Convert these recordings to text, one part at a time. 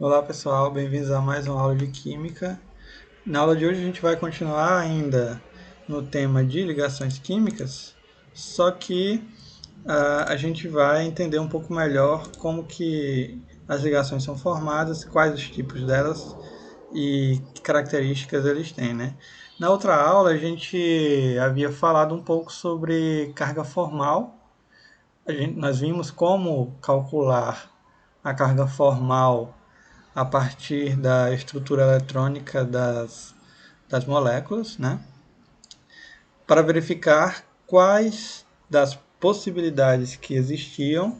Olá pessoal, bem-vindos a mais uma aula de Química. Na aula de hoje a gente vai continuar ainda no tema de ligações químicas, só que a gente vai entender um pouco melhor como que as ligações são formadas, quais os tipos delas e que características eles têm, né? Na outra aula a gente havia falado um pouco sobre carga formal. Nós vimos como calcular a carga formal a partir da estrutura eletrônica das moléculas, né? Para verificar quais das possibilidades que existiam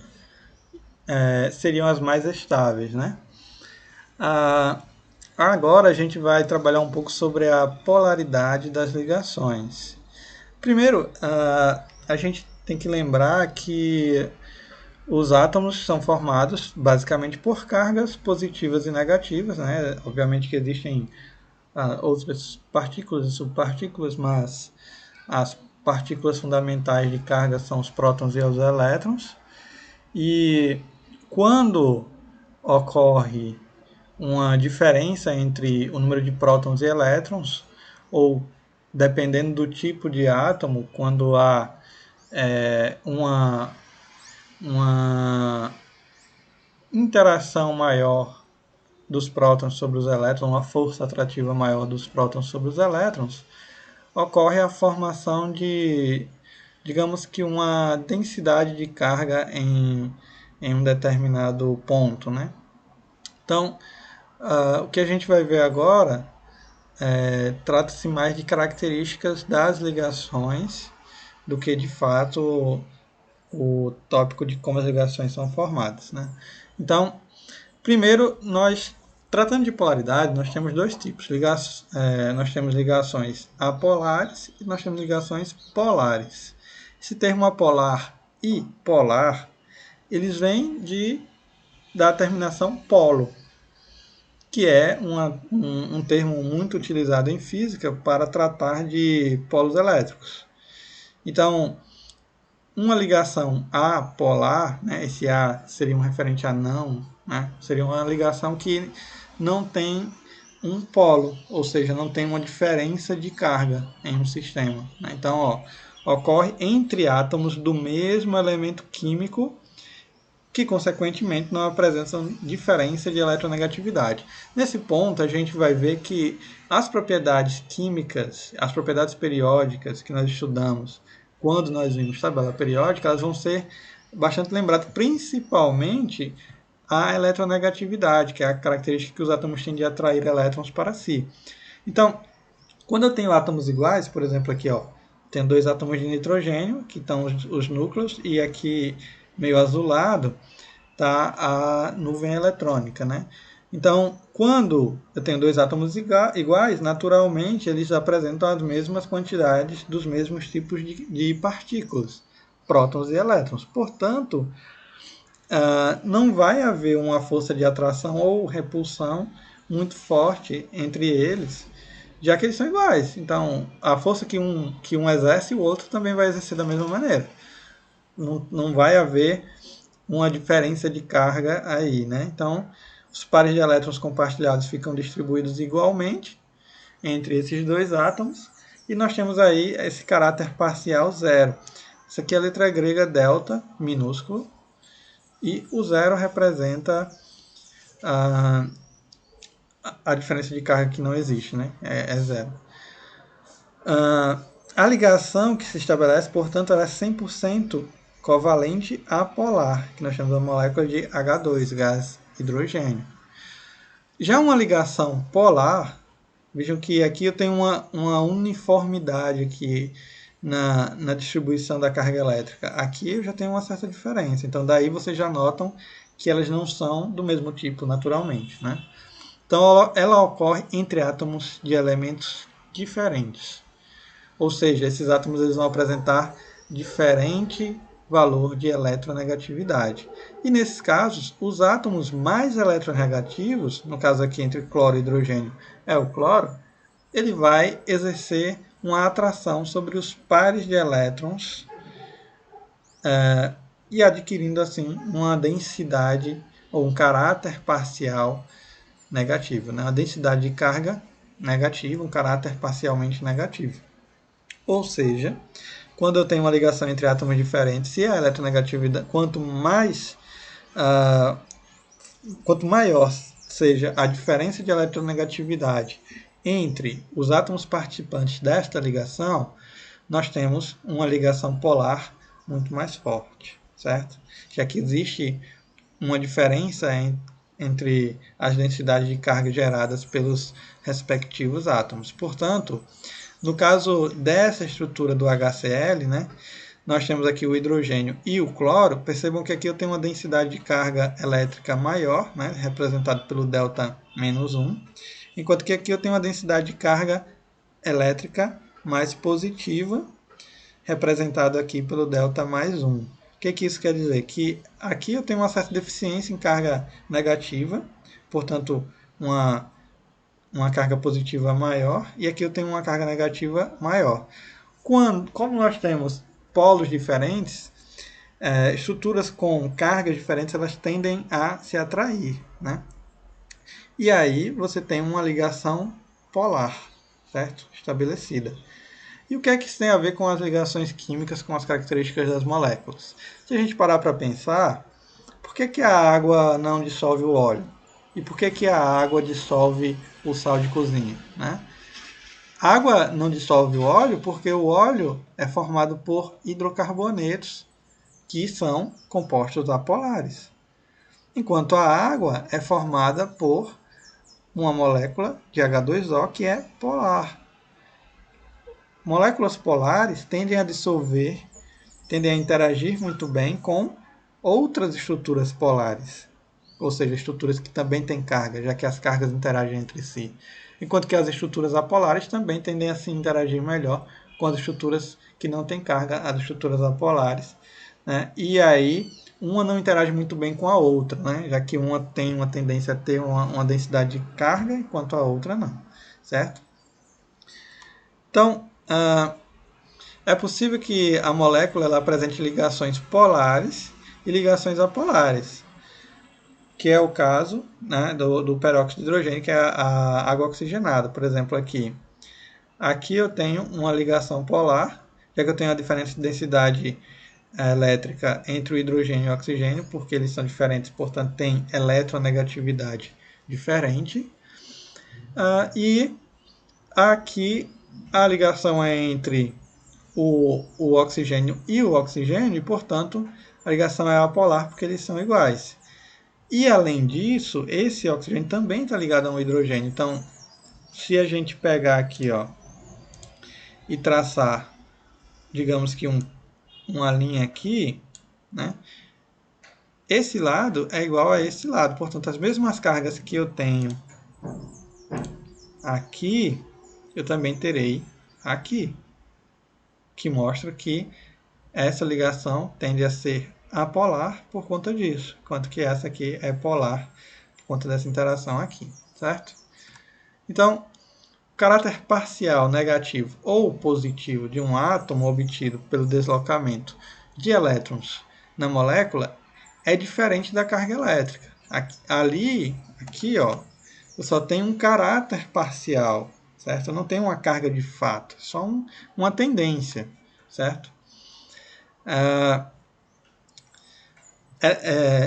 seriam as mais estáveis, né? Ah, Agora a gente vai trabalhar um pouco sobre a polaridade das ligações. Primeiro, a gente tem que lembrar que os átomos são formados basicamente por cargas positivas e negativas, né? Obviamente que existem outras partículas e subpartículas, mas as partículas fundamentais de carga são os prótons e os elétrons. E quando ocorre uma diferença entre o número de prótons e elétrons, ou dependendo do tipo de átomo, quando há uma interação maior dos prótons sobre os elétrons, uma força atrativa maior dos prótons sobre os elétrons, ocorre a formação de, digamos que, uma densidade de carga em um determinado ponto, né? Então, o que a gente vai ver agora trata-se mais de características das ligações do que, de fato, o tópico de como as ligações são formadas, né? Então, primeiro, tratando de polaridade, nós temos dois tipos. Nós temos ligações apolares e nós temos ligações polares. Esse termo apolar e polar, eles vêm da terminação polo, que é um termo muito utilizado em física para tratar de polos elétricos. Então, uma ligação apolar, né, esse A seria um referente a não, né, seria uma ligação que não tem um polo, ou seja, não tem uma diferença de carga em um sistema, né? Então, ocorre entre átomos do mesmo elemento químico que, consequentemente, não apresentam diferença de eletronegatividade. Nesse ponto, a gente vai ver que as propriedades químicas, as propriedades periódicas que nós estudamos quando nós vimos tabela periódica, elas vão ser bastante lembradas, principalmente a eletronegatividade, que é a característica que os átomos têm de atrair elétrons para si. Então, quando eu tenho átomos iguais, por exemplo, aqui, tenho dois átomos de nitrogênio, que estão os núcleos, e aqui meio azulado está a nuvem eletrônica, né? Então, quando eu tenho dois átomos iguais, naturalmente eles apresentam as mesmas quantidades dos mesmos tipos de partículas, prótons e elétrons. Portanto, não vai haver uma força de atração ou repulsão muito forte entre eles, já que eles são iguais. Então, a força que um exerce, o outro também vai exercer da mesma maneira. Não vai haver uma diferença de carga aí, né? Então, os pares de elétrons compartilhados ficam distribuídos igualmente entre esses dois átomos e nós temos aí esse caráter parcial zero. Isso aqui é a letra grega delta, minúsculo, e o zero representa a, a diferença de carga que não existe, né? É zero. A ligação que se estabelece, portanto, ela é 100% covalente apolar, que nós chamamos a molécula de H2, gás hidrogênio. Já uma ligação polar, vejam que aqui eu tenho uma uniformidade aqui na distribuição da carga elétrica. Aqui eu já tenho uma certa diferença. Então daí vocês já notam que elas não são do mesmo tipo naturalmente, né? Então ela ocorre entre átomos de elementos diferentes. Ou seja, esses átomos eles vão apresentar diferente valor de eletronegatividade. E nesses casos, os átomos mais eletronegativos, no caso aqui entre cloro e hidrogênio é o cloro, ele vai exercer uma atração sobre os pares de elétrons e adquirindo assim uma densidade ou um caráter parcial negativo, né? A densidade de carga negativa, um caráter parcialmente negativo. Ou seja, quando eu tenho uma ligação entre átomos diferentes, se a eletronegatividade, quanto maior seja a diferença de eletronegatividade entre os átomos participantes desta ligação, nós temos uma ligação polar muito mais forte, certo? Já que existe uma diferença entre as densidades de carga geradas pelos respectivos átomos. Portanto, no caso dessa estrutura do HCl, né, nós temos aqui o hidrogênio e o cloro. Percebam que aqui eu tenho uma densidade de carga elétrica maior, né, representado pelo delta-1, enquanto que aqui eu tenho uma densidade de carga elétrica mais positiva, representado aqui pelo delta+1. O que isso quer dizer? Que aqui eu tenho uma certa deficiência em carga negativa, portanto, uma carga positiva maior, e aqui eu tenho uma carga negativa maior. Como nós temos polos diferentes, estruturas com cargas diferentes, elas tendem a se atrair, né? E aí você tem uma ligação polar, certo? Estabelecida. E o que é que isso tem a ver com as ligações químicas, com as características das moléculas? Se a gente parar para pensar, por que a água não dissolve o óleo? E por que a água dissolve o sal de cozinha, né? A água não dissolve o óleo porque o óleo é formado por hidrocarbonetos, que são compostos apolares. Enquanto a água é formada por uma molécula de H2O que é polar. Moléculas polares tendem a dissolver, tendem a interagir muito bem com outras estruturas polares, ou seja, estruturas que também têm carga, já que as cargas interagem entre si. Enquanto que as estruturas apolares também tendem a se interagir melhor com as estruturas que não têm carga, as estruturas apolares, né? E aí, uma não interage muito bem com a outra, né? Já que uma tem uma tendência a ter uma densidade de carga, enquanto a outra não, certo? Então, é possível que a molécula ela apresente ligações polares e ligações apolares, que é o caso, né, do peróxido de hidrogênio, que é a água oxigenada. Por exemplo, aqui eu tenho uma ligação polar, já que eu tenho a diferença de densidade elétrica entre o hidrogênio e o oxigênio, porque eles são diferentes, portanto, tem eletronegatividade diferente. E aqui a ligação é entre o oxigênio e o oxigênio, e, portanto, a ligação é apolar, porque eles são iguais. E, além disso, esse oxigênio também está ligado a um hidrogênio. Então, se a gente pegar aqui e traçar, digamos que uma linha aqui, né, esse lado é igual a esse lado. Portanto, as mesmas cargas que eu tenho aqui, eu também terei aqui, que mostra que essa ligação tende a ser apolar por conta disso, enquanto que essa aqui é polar por conta dessa interação aqui, certo? Então, o caráter parcial negativo ou positivo de um átomo obtido pelo deslocamento de elétrons na molécula é diferente da carga elétrica. Aqui, eu só tenho um caráter parcial, certo? Eu não tenho uma carga de fato, só uma tendência, certo?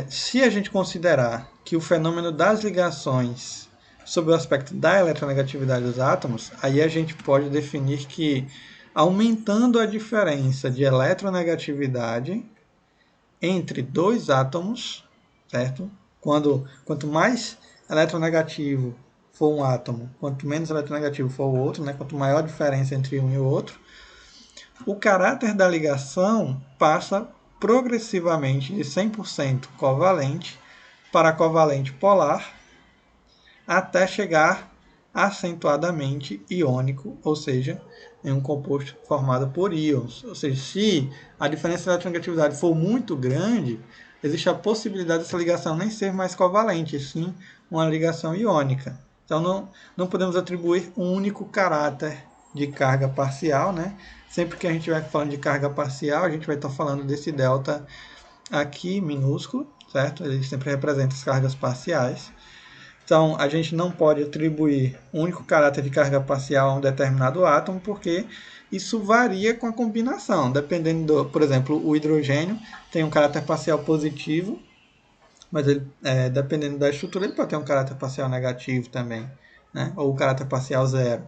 Se a gente considerar que o fenômeno das ligações sob o aspecto da eletronegatividade dos átomos, aí a gente pode definir que aumentando a diferença de eletronegatividade entre dois átomos, certo? Quanto mais eletronegativo for um átomo, quanto menos eletronegativo for o outro, né? Quanto maior a diferença entre um e o outro, o caráter da ligação passa progressivamente de 100% covalente para covalente polar, até chegar acentuadamente iônico, ou seja, em um composto formado por íons. Ou seja, se a diferença de eletronegatividade for muito grande, existe a possibilidade dessa ligação nem ser mais covalente, sim uma ligação iônica. Então não podemos atribuir um único caráter de carga parcial, né? Sempre que a gente estiver falando de carga parcial, a gente vai estar falando desse delta aqui minúsculo, certo? Ele sempre representa as cargas parciais. Então, a gente não pode atribuir um único caráter de carga parcial a um determinado átomo, porque isso varia com a combinação. Dependendo por exemplo, o hidrogênio tem um caráter parcial positivo, mas ele, dependendo da estrutura, ele pode ter um caráter parcial negativo também, né? Ou um caráter parcial zero.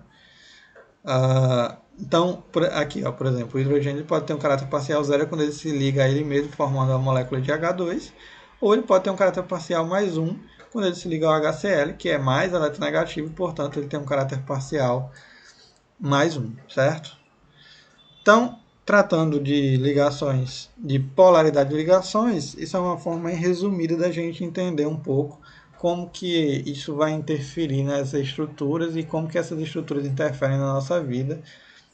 Então, aqui, ó, por exemplo, o hidrogênio pode ter um caráter parcial zero quando ele se liga a ele mesmo, formando a molécula de H2, ou ele pode ter um caráter parcial mais 1 quando ele se liga ao HCl, que é mais eletronegativo, e, portanto, ele tem um caráter parcial mais 1, certo? Então, tratando de ligações, de polaridade de ligações, isso é uma forma resumida da gente entender um pouco como que isso vai interferir nas estruturas e como que essas estruturas interferem na nossa vida,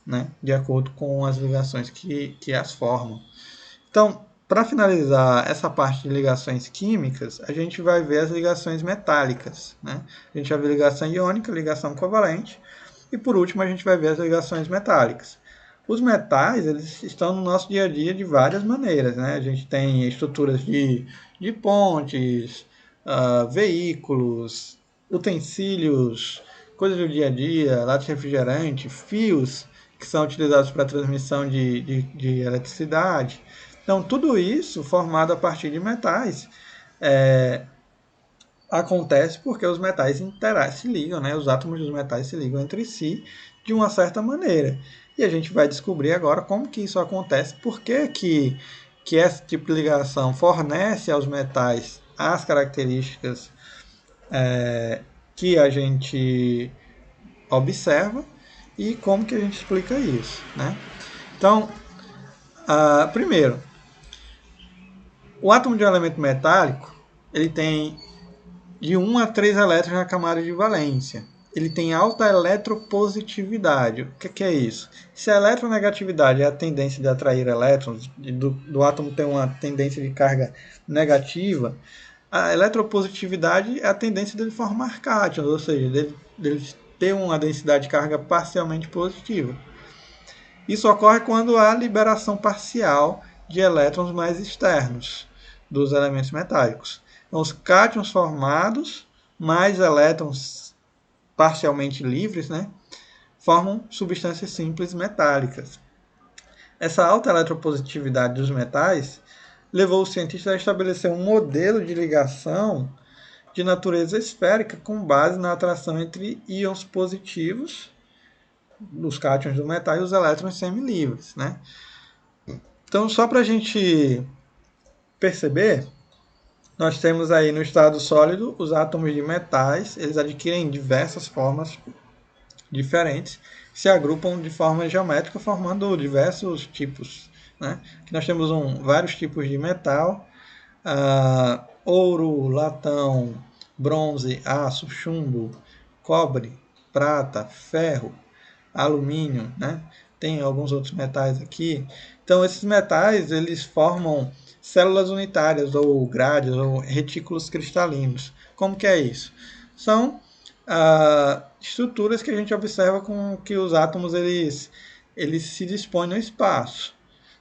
né, de acordo com as ligações que as formam. Então, para finalizar essa parte de ligações químicas, a gente vai ver as ligações metálicas, né? A gente vai ver ligação iônica, ligação covalente, e por último a gente vai ver as ligações metálicas. Os metais, eles estão no nosso dia a dia de várias maneiras, né? A gente tem estruturas de pontes, veículos, utensílios, coisas do dia a dia, latas de refrigerante, fios que são utilizados para a transmissão de eletricidade. Então, tudo isso formado a partir de metais acontece porque os metais se ligam, né? Os átomos dos metais se ligam entre si de uma certa maneira. E a gente vai descobrir agora como que isso acontece, por que esse tipo de ligação fornece aos metais as características que a gente observa e como que a gente explica isso, né? Então, primeiro, o átomo de um elemento metálico ele tem de 1 a 3 elétrons na camada de valência. Ele tem alta eletropositividade. O que é isso? Se a eletronegatividade é a tendência de atrair elétrons, do átomo ter uma tendência de carga negativa, a eletropositividade é a tendência dele formar cátions, ou seja, dele ter uma densidade de carga parcialmente positiva. Isso ocorre quando há liberação parcial de elétrons mais externos dos elementos metálicos. Então, os cátions formados, mais elétrons parcialmente livres, né, formam substâncias simples metálicas. Essa alta eletropositividade dos metais levou os cientistas a estabelecer um modelo de ligação de natureza esférica com base na atração entre íons positivos, os cátions do metal, e os elétrons semilivres, né? Então, só para a gente perceber, nós temos aí no estado sólido os átomos de metais, eles adquirem diversas formas diferentes, se agrupam de forma geométrica, formando diversos tipos, né? Aqui nós temos vários tipos de metal, ouro, latão, bronze, aço, chumbo, cobre, prata, ferro, alumínio, né? Tem alguns outros metais aqui. Então, esses metais, eles formam células unitárias, ou grades, ou retículos cristalinos. Como que é isso? São estruturas que a gente observa com que os átomos eles se dispõem no espaço,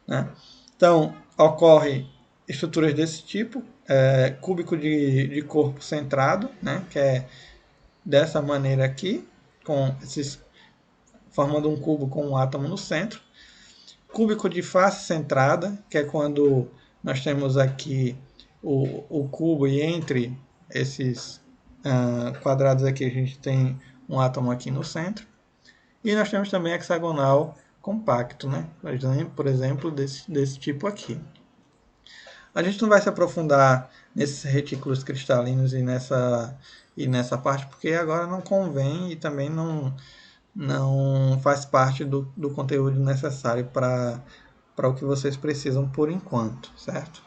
né? Então, ocorre estruturas desse tipo, cúbico de corpo centrado, né? Que é dessa maneira aqui, com esses formando um cubo com um átomo no centro. Cúbico de face centrada, que é quando nós temos aqui o cubo e entre esses quadrados aqui a gente tem um átomo aqui no centro. E nós temos também hexagonal compacto, né? Por exemplo, desse tipo aqui. A gente não vai se aprofundar nesses retículos cristalinos e nessa parte, porque agora não convém e também não faz parte do conteúdo necessário para o que vocês precisam por enquanto, certo?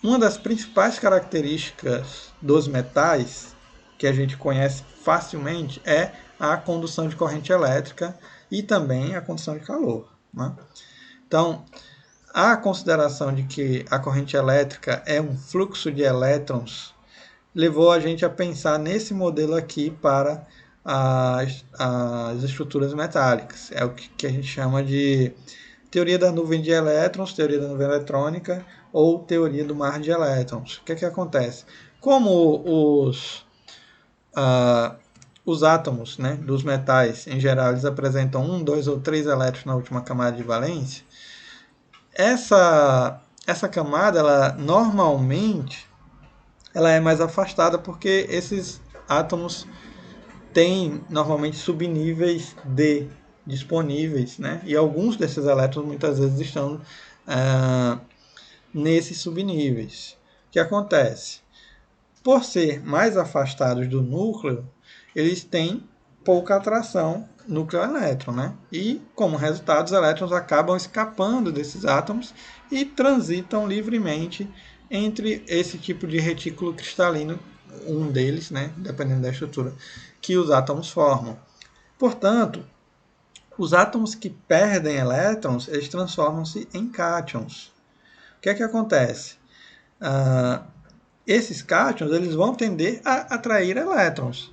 Uma das principais características dos metais, que a gente conhece facilmente, é a condução de corrente elétrica e também a condução de calor, né? Então, a consideração de que a corrente elétrica é um fluxo de elétrons levou a gente a pensar nesse modelo aqui para as estruturas metálicas. É o que a gente chama de teoria da nuvem de elétrons, teoria da nuvem eletrônica ou teoria do mar de elétrons. O que acontece? Como os átomos, né, dos metais, em geral, eles apresentam 1, 2 ou 3 elétrons na última camada de valência, essa camada, ela normalmente, ela é mais afastada porque esses átomos têm normalmente subníveis D disponíveis, né? E alguns desses elétrons muitas vezes estão nesses subníveis. O que acontece? Por ser mais afastados do núcleo, eles têm pouca atração núcleo-elétron, né? E, como resultado, os elétrons acabam escapando desses átomos e transitam livremente entre esse tipo de retículo cristalino, um deles, né, dependendo da estrutura, que os átomos formam. Portanto, os átomos que perdem elétrons, eles transformam-se em cátions. O que é que acontece? Esses cátions eles vão tender a atrair elétrons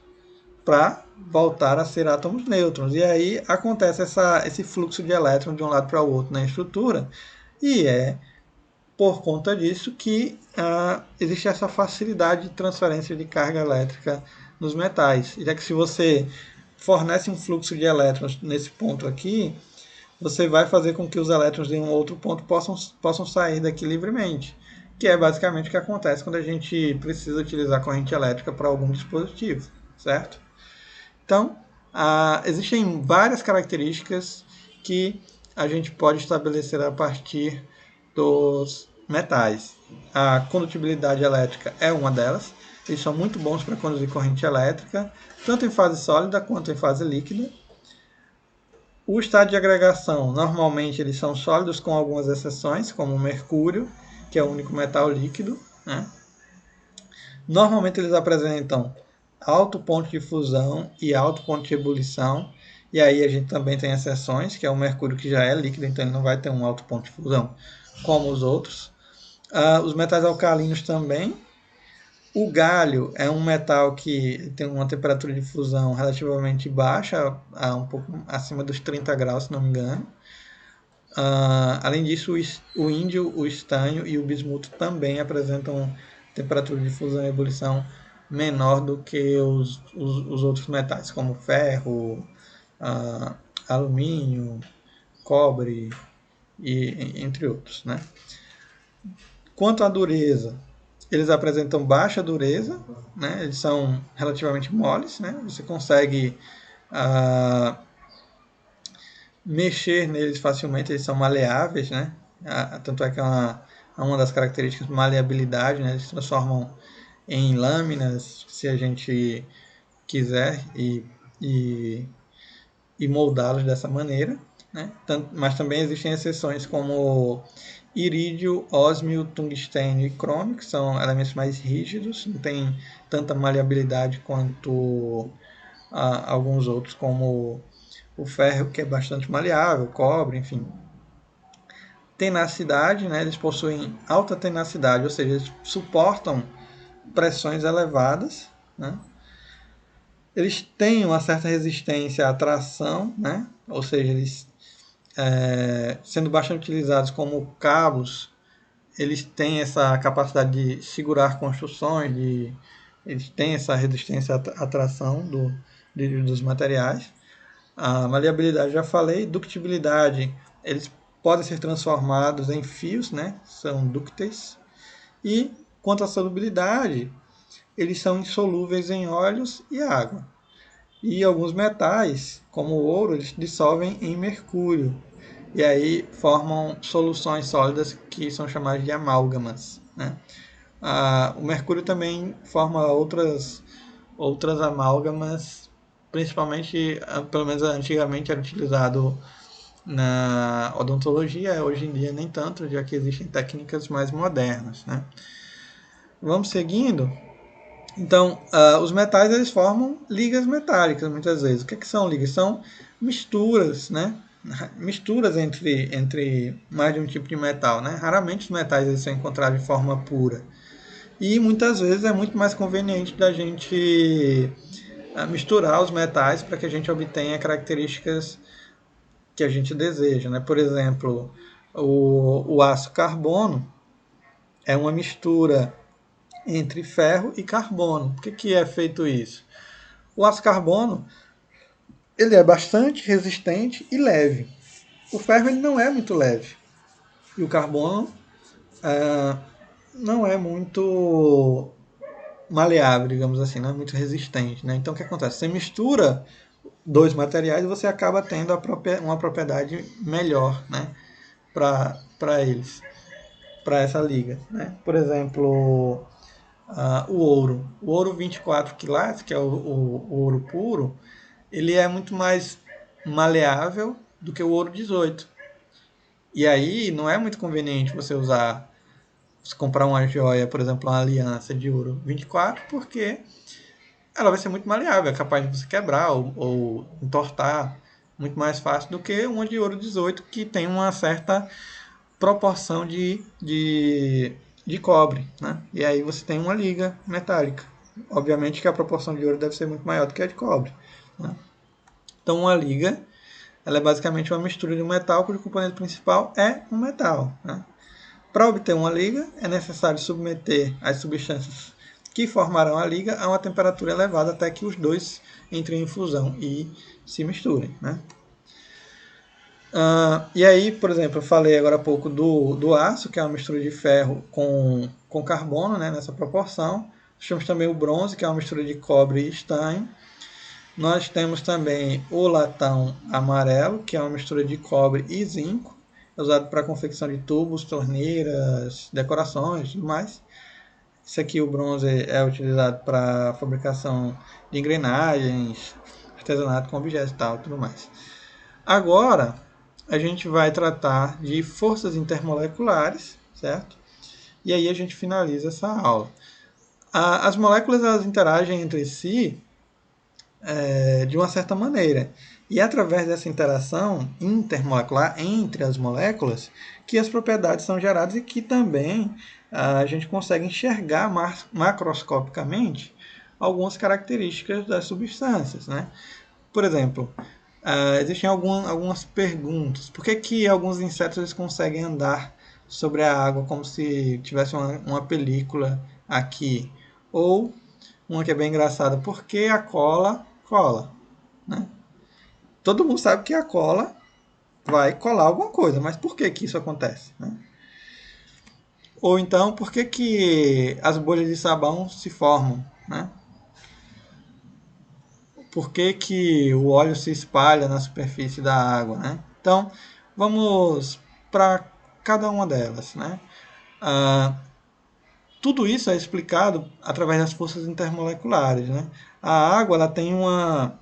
para voltar a ser átomos nêutrons. E aí acontece esse fluxo de elétrons de um lado para o outro na estrutura. E é por conta disso que existe essa facilidade de transferência de carga elétrica nos metais. Já que se você fornece um fluxo de elétrons nesse ponto aqui, você vai fazer com que os elétrons de um outro ponto possam sair daqui livremente, que é basicamente o que acontece quando a gente precisa utilizar corrente elétrica para algum dispositivo, certo? Então, existem várias características que a gente pode estabelecer a partir dos metais. A condutibilidade elétrica é uma delas. Eles são muito bons para conduzir corrente elétrica, tanto em fase sólida quanto em fase líquida. O estado de agregação, normalmente eles são sólidos com algumas exceções, como o mercúrio, que é o único metal líquido, né? Normalmente eles apresentam alto ponto de fusão e alto ponto de ebulição, e aí a gente também tem exceções, que é o mercúrio que já é líquido, então ele não vai ter um alto ponto de fusão como os outros. Os metais alcalinos também. O galho é um metal que tem uma temperatura de fusão relativamente baixa, um pouco acima dos 30 graus, se não me engano. Além disso, o índio, o estanho e o bismuto também apresentam temperatura de fusão e ebulição menor do que os outros metais, como ferro, alumínio, cobre, e entre outros, né? Quanto à dureza, eles apresentam baixa dureza, né? Eles são relativamente moles, né? Você consegue mexer neles facilmente, eles são maleáveis, né? Tanto é que é uma das características maleabilidade, né? Eles se transformam em lâminas se a gente quiser e moldá-los dessa maneira, né? Mas também existem exceções como irídio, ósmio, tungstênio e crômio, que são elementos mais rígidos, não tem tanta maleabilidade quanto alguns outros, como o ferro, que é bastante maleável, o cobre, enfim. Tenacidade, né? Eles possuem alta tenacidade, ou seja, eles suportam pressões elevadas, né? Eles têm uma certa resistência à tração, né? Ou seja, eles sendo bastante utilizados como cabos, eles têm essa capacidade de segurar construções, eles têm essa resistência à tração dos materiais. A maleabilidade já falei, ductibilidade, eles podem ser transformados em fios, né? São dúcteis. E quanto à solubilidade, eles são insolúveis em óleos e água. E alguns metais, como o ouro, eles dissolvem em mercúrio. E aí formam soluções sólidas que são chamadas de amálgamas, né? O mercúrio também forma outras amálgamas, principalmente, pelo menos antigamente era utilizado na odontologia, hoje em dia nem tanto, já que existem técnicas mais modernas, né? Vamos seguindo. Então, os metais eles formam ligas metálicas muitas vezes. O que são ligas? São misturas, né? Misturas entre mais de um tipo de metal, né? Raramente os metais eles são encontrados de forma pura. E muitas vezes é muito mais conveniente da gente misturar os metais para que a gente obtenha características que a gente deseja, né? Por exemplo, o aço carbono é uma mistura entre ferro e carbono. Por que é feito isso? O aço carbono ele é bastante resistente e leve. O ferro ele não é muito leve. E o carbono não é muito maleável, digamos assim, não é muito resistente. Né? Então o que acontece? Você mistura dois materiais e você acaba tendo uma propriedade melhor, né? Para eles, para essa liga. Né? Por exemplo, o ouro. O ouro 24 quilates, que é o ouro puro, ele é muito mais maleável do que o ouro 18. E aí não é muito conveniente você usar, se comprar uma joia, por exemplo, uma aliança de ouro 24, porque ela vai ser muito maleável, é capaz de você quebrar ou entortar muito mais fácil do que uma de ouro 18, que tem uma certa proporção de cobre. Né? E aí você tem uma liga metálica. Obviamente que a proporção de ouro deve ser muito maior do que a de cobre. Né? Então uma liga ela é basicamente uma mistura de um metal cujo componente principal é um metal. Né? Para obter uma liga, é necessário submeter as substâncias que formarão a liga a uma temperatura elevada até que os dois entrem em fusão e se misturem. Né? E aí, por exemplo, eu falei agora há pouco do aço, que é uma mistura de ferro com carbono, né, nessa proporção. Nós temos também o bronze, que é uma mistura de cobre e estanho. Nós temos também o latão amarelo, que é uma mistura de cobre e zinco, usado para a confecção de tubos, torneiras, decorações e tudo mais. Esse aqui, o bronze, é utilizado para a fabricação de engrenagens, artesanato com objetos e tal, tudo mais. Agora, a gente vai tratar de forças intermoleculares, certo? E aí a gente finaliza essa aula. As moléculas elas interagem entre si de uma certa maneira. E é através dessa interação intermolecular entre as moléculas que as propriedades são geradas e que também a gente consegue enxergar macroscopicamente algumas características das substâncias. Né? Por exemplo, existem algumas perguntas. Por que alguns insetos eles conseguem andar sobre a água como se tivesse uma película aqui? Ou, uma que é bem engraçada, por que a cola cola? Né? Todo mundo sabe que a cola vai colar alguma coisa, mas por que isso acontece? Né? Ou então, por que as bolhas de sabão se formam? Né? Por que o óleo se espalha na superfície da água? Né? Então, vamos para cada uma delas. Né? Tudo isso é explicado através das forças intermoleculares. Né? A água ela tem uma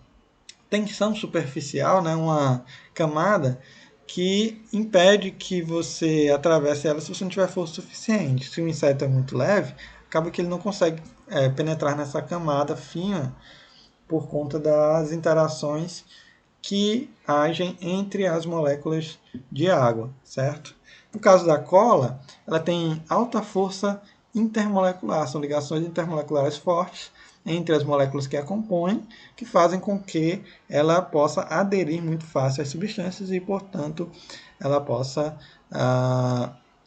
tensão superficial, né? Uma camada que impede que você atravesse ela se você não tiver força suficiente. Se o inseto é muito leve, acaba que ele não consegue penetrar nessa camada fina por conta das interações que agem entre as moléculas de água, certo? No caso da cola, ela tem alta força intermolecular, são ligações intermoleculares fortes entre as moléculas que a compõem, que fazem com que ela possa aderir muito fácil às substâncias e, portanto, ela possa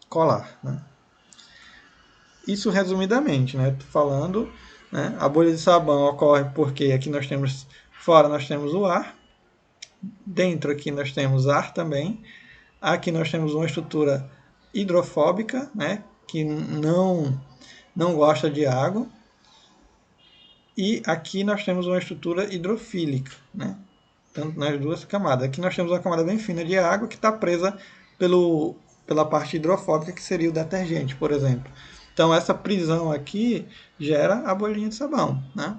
colar. Né? Isso resumidamente, né? Falando, né? A bolha de sabão ocorre porque aqui nós temos, fora nós temos o ar, dentro aqui nós temos ar também, aqui nós temos uma estrutura hidrofóbica, né? Que não gosta de água, e aqui nós temos uma estrutura hidrofílica, né? Tanto nas duas camadas. Aqui nós temos uma camada bem fina de água que está presa pela parte hidrofóbica, que seria o detergente, por exemplo. Então, essa prisão aqui gera a bolinha de sabão. Né?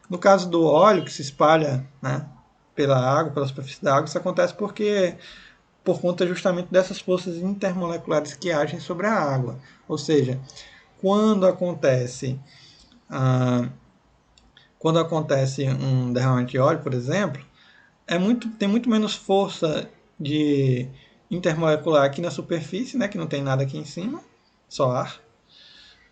No caso do óleo, que se espalha, né, pela água, pela superfície da água, isso acontece por conta justamente dessas forças intermoleculares que agem sobre a água. Ou seja, quando acontece um derramamento de óleo, por exemplo, tem muito menos força de intermolecular aqui na superfície, né, que não tem nada aqui em cima, só ar,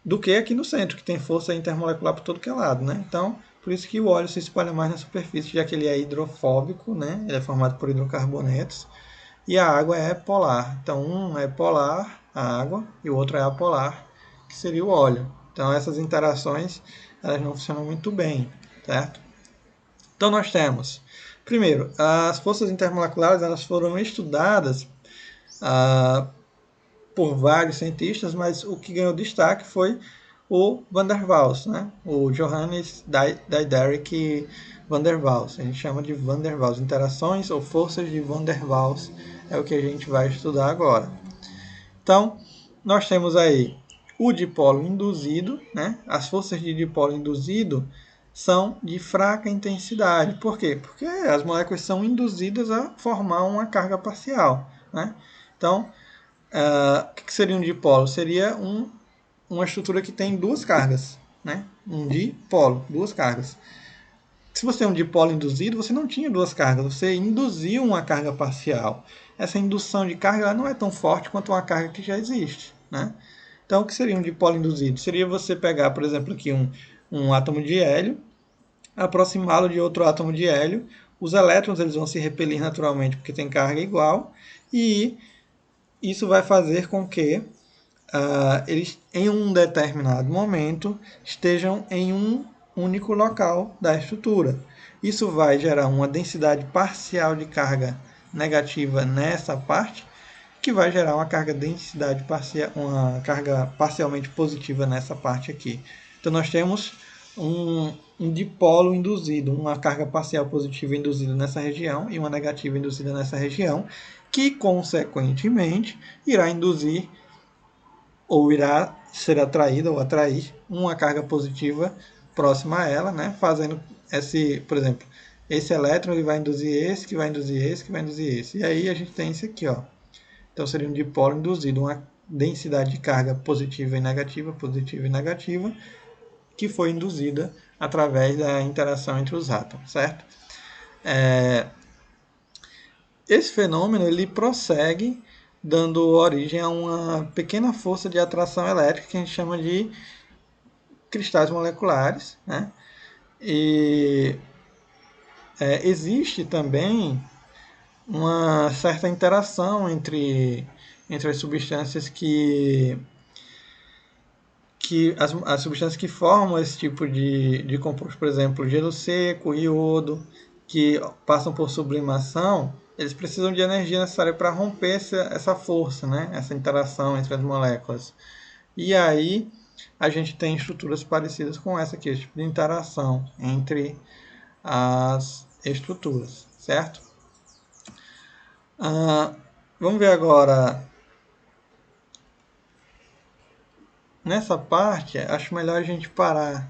do que aqui no centro, que tem força intermolecular por todo que é lado. Né? Então, por isso que o óleo se espalha mais na superfície, já que ele é hidrofóbico, né? Ele é formado por hidrocarbonetos, e a água é polar. Então, um é polar, a água, e o outro é apolar, que seria o óleo. Então, essas interações elas não funcionam muito bem, certo? Então, nós temos, primeiro, as forças intermoleculares elas foram estudadas por vários cientistas, mas o que ganhou destaque foi o Van der Waals, né? O Johannes Diederik Van der Waals. A gente chama de Van der Waals. Interações ou forças de Van der Waals é o que a gente vai estudar agora. Então, nós temos aí o dipolo induzido, né? As forças de dipolo induzido são de fraca intensidade. Por quê? Porque as moléculas são induzidas a formar uma carga parcial, né? Então, o que seria um dipolo? Seria uma estrutura que tem duas cargas, né? Um dipolo, duas cargas. Se você tem um dipolo induzido, você não tinha duas cargas, você induziu uma carga parcial. Essa indução de carga não é tão forte quanto uma carga que já existe, né? Então, o que seria um dipolo induzido? Seria você pegar, por exemplo, aqui um átomo de hélio, aproximá-lo de outro átomo de hélio, os elétrons eles vão se repelir naturalmente porque tem carga igual, e isso vai fazer com que eles, em um determinado momento, estejam em um único local da estrutura. Isso vai gerar uma densidade parcial de carga negativa nessa parte, que vai gerar uma carga densidade parcial, uma carga parcialmente positiva nessa parte aqui. Então nós temos um dipolo induzido, uma carga parcial positiva induzida nessa região e uma negativa induzida nessa região, que consequentemente irá induzir ou irá ser atraída ou atrair uma carga positiva próxima a ela, né? Fazendo esse, por exemplo, esse elétron ele vai induzir esse, que vai induzir esse, que vai induzir esse. E aí a gente tem esse aqui, ó. Então seria um dipolo induzido, uma densidade de carga positiva e negativa, que foi induzida através da interação entre os átomos, certo? Esse fenômeno ele prossegue dando origem a uma pequena força de atração elétrica que a gente chama de cristais moleculares, né? E existe também uma certa interação entre as substâncias as substâncias que formam esse tipo de composto, por exemplo, gelo seco, iodo, que passam por sublimação, eles precisam de energia necessária para romper essa força, né? Essa interação entre as moléculas. E aí a gente tem estruturas parecidas com essa aqui, esse tipo de interação entre as estruturas, certo? Vamos ver agora. Nessa parte, acho melhor a gente parar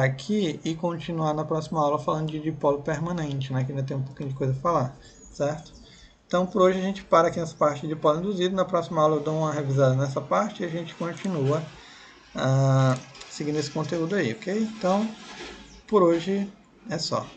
aqui e continuar na próxima aula falando de dipolo permanente, né? Que ainda tem um pouquinho de coisa a falar, certo? Então, por hoje a gente para aqui nessa parte de dipolo induzido. Na próxima aula eu dou uma revisada nessa parte e a gente continua seguindo esse conteúdo aí, ok? Então, por hoje é só.